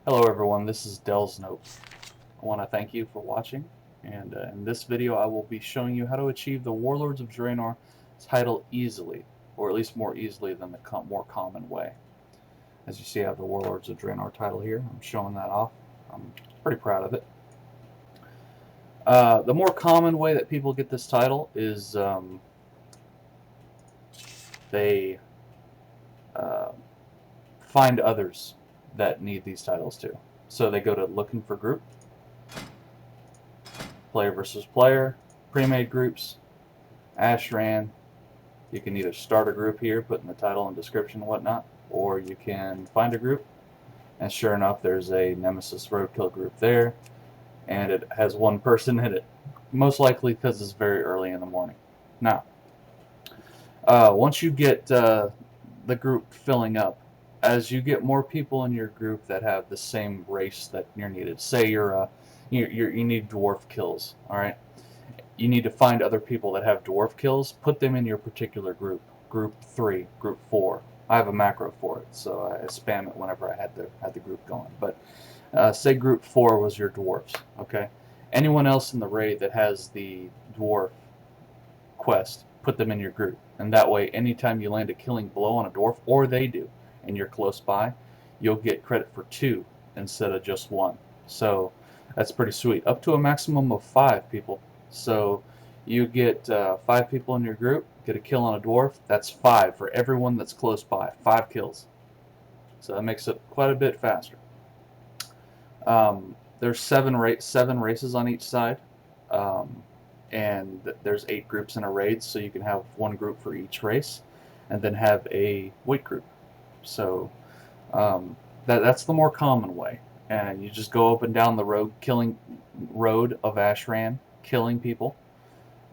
Hello everyone, this is Dell's Note. I want to thank you for watching, and in this video I will be showing you how to achieve the Warlords of Draenor title easily, or at least more easily than the more common way. As you see, I have the Warlords of Draenor title here. I'm showing that off. I'm pretty proud of it. The more common way that people get this title is they uh, find others that need these titles too. So they go to looking for group, player versus player, pre-made groups, Ashran. You can either start a group here, put in the title and description and whatnot, or you can find a group, and sure enough, there's a Nemesis Roadkill group there, and it has one person in it, most likely because it's very early in the morning. Now, once you get the group filling up, as you get more people in your group that have the same race that you're needed, say you need dwarf kills, all right? You need to find other people that have dwarf kills, put them in your particular group. Group 3, Group 4. I have a macro for it, so I spam it whenever I had the group going. But say Group 4 was your dwarves, okay? Anyone else in the raid that has the dwarf quest, put them in your group. And that way, anytime you land a killing blow on a dwarf, or they do, and you're close by, you'll get credit for 2 instead of just 1. So that's pretty sweet. Up to a maximum of 5 people. So you get 5 people in your group, get a kill on a dwarf, that's 5 for everyone that's close by. 5 kills. So that makes it quite a bit faster. There's seven races on each side, and there's 8 groups in a raid, so you can have one group for each race, and then have a weight group. So that's the more common way, and you just go up and down the road of Ashran, killing people.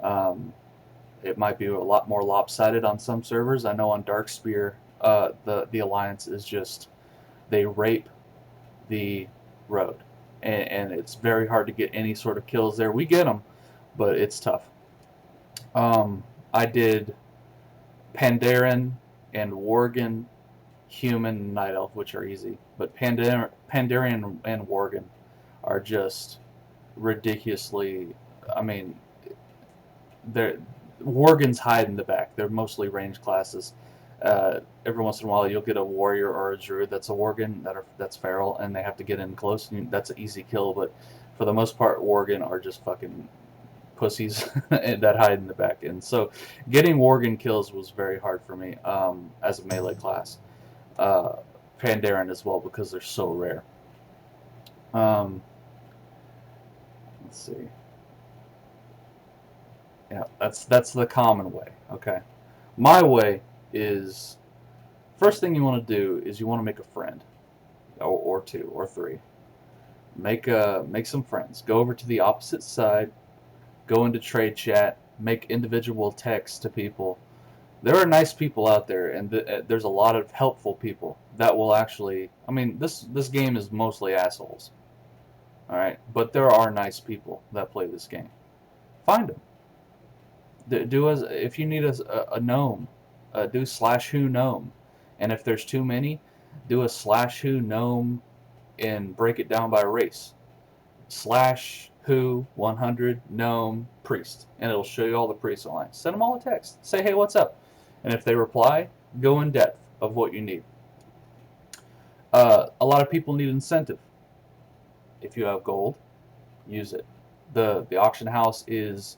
It might be a lot more lopsided on some servers. I know on Darkspear, the alliance is just they rape the road, and it's very hard to get any sort of kills there. We get them, but it's tough. I did Pandaren and Worgen, Human, Night Elf, which are easy, but Pandaren and Worgen are just ridiculously. I mean, they're Worgens hide in the back. They're mostly ranged classes. Every once in a while, you'll get a warrior or a druid that's a Worgen that's feral, and they have to get in close. And that's an easy kill, but for the most part, Worgen are just fucking pussies that hide in the back. And so, getting Worgen kills was very hard for me as a melee class. Pandaren as well because they're so rare. Let's see. Yeah, that's the common way. Okay, my way is first thing you want to do is you want to make a friend, or 2 or 3. Make some friends. Go over to the opposite side. Go into trade chat. Make individual texts to people. There are nice people out there, and there's a lot of helpful people that will actually. I mean, this game is mostly assholes. All right, but there are nice people that play this game. Find them. Do as if you need a gnome, do /who gnome, and if there's too many, do a /who gnome and break it down by race. /who 100 gnome priest, and it'll show you all the priests online. Send them all a text. Say, hey, what's up? And if they reply, go in depth of what you need. A lot of people need incentive. If you have gold, use it. The auction house is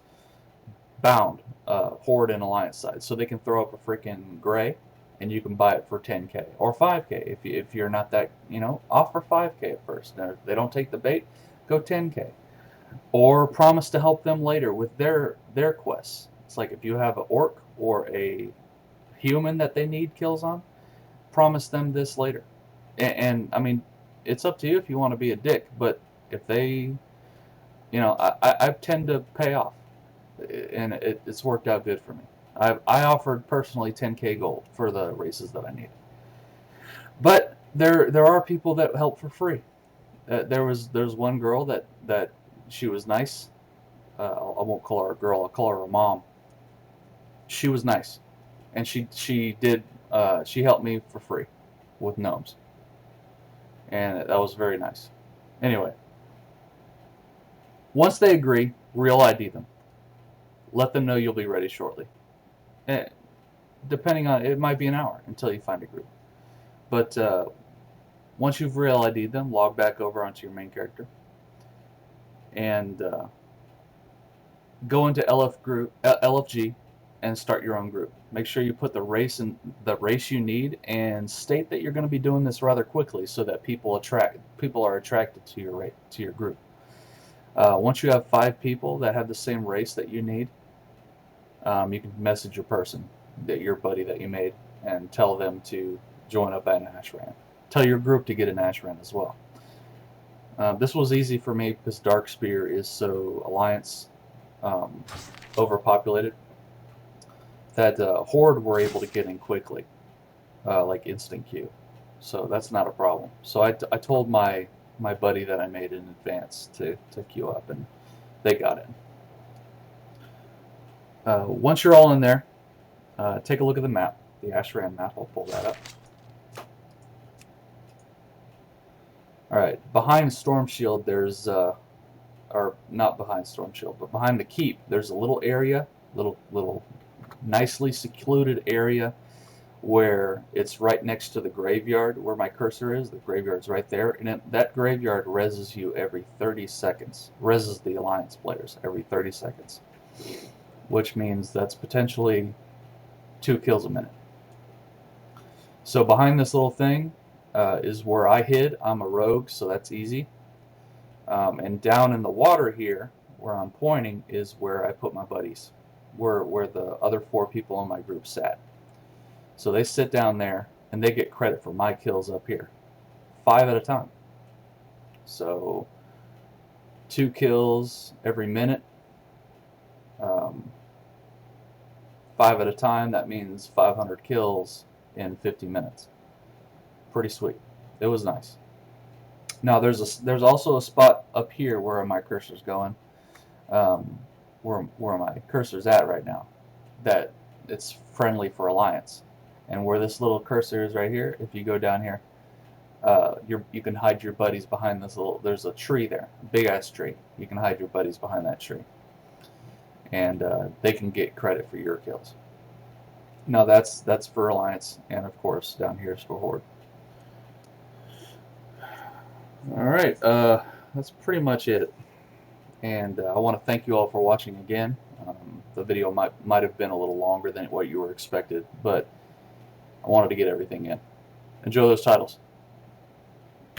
bound Horde and Alliance side, so they can throw up a freaking gray, and you can buy it for 10k or 5k if you're not that, offer 5k at first. Now, if they don't take the bait, go 10k, or promise to help them later with their quests. It's like if you have an orc or a human that they need kills on, promise them this later. And I mean, it's up to you if you want to be a dick, but if they, I tend to pay off, and it's worked out good for me. I offered personally 10k gold for the races that I need, but there are people that help for free. There's one girl that she was nice. I won't call her a girl. I'll call her a mom. She was nice, and she helped me for free with gnomes. and that was very nice. Anyway, once they agree, real ID them. Let them know you'll be ready shortly. And depending on, it might be an hour until you find a group. But once you've real ID'd them, log back over onto your main character and go into LFG and start your own group. Make sure you put the race you need, and state that you're going to be doing this rather quickly so that people are attracted to your group. Once you have 5 people that have the same race that you need, you can message your person, your buddy that you made, and tell them to join up at an Ashran. Tell your group to get an Ashran as well. This was easy for me because Darkspear is so Alliance overpopulated that Horde were able to get in quickly, like instant queue. So that's not a problem. So I told my buddy that I made in advance to queue up, and they got in. Once you're all in there, take a look at the map, the Ashran map. I'll pull that up. Alright, behind Storm Shield there's, or not behind Storm Shield, but behind the keep, there's a little area, little nicely secluded area where it's right next to the graveyard where my cursor is. The graveyard's right there, and that graveyard reses you every 30 seconds. Reses the Alliance players every 30 seconds. Which means that's potentially 2 kills a minute. So behind this little thing is where I hid. I'm a rogue, so that's easy. And down in the water here, where I'm pointing, is where I put my buddies, where the other 4 people in my group sat. So they sit down there, and they get credit for my kills up here, 5 at a time. So 2 kills every minute. 5 at a time, that means 500 kills in 50 minutes. Pretty sweet. It was nice. Now there's also a spot up here where my cursor's going, where my cursor's at right now, that it's friendly for Alliance. And where this little cursor is right here, if you go down here, you can hide your buddies behind this there's a tree there, big ass tree. You can hide your buddies behind that tree, and they can get credit for your kills. Now that's for Alliance, and of course down here is for Horde. Alright, that's pretty much it. And I want to thank you all for watching again. The video might have been a little longer than what you were expected, but I wanted to get everything in. Enjoy those titles.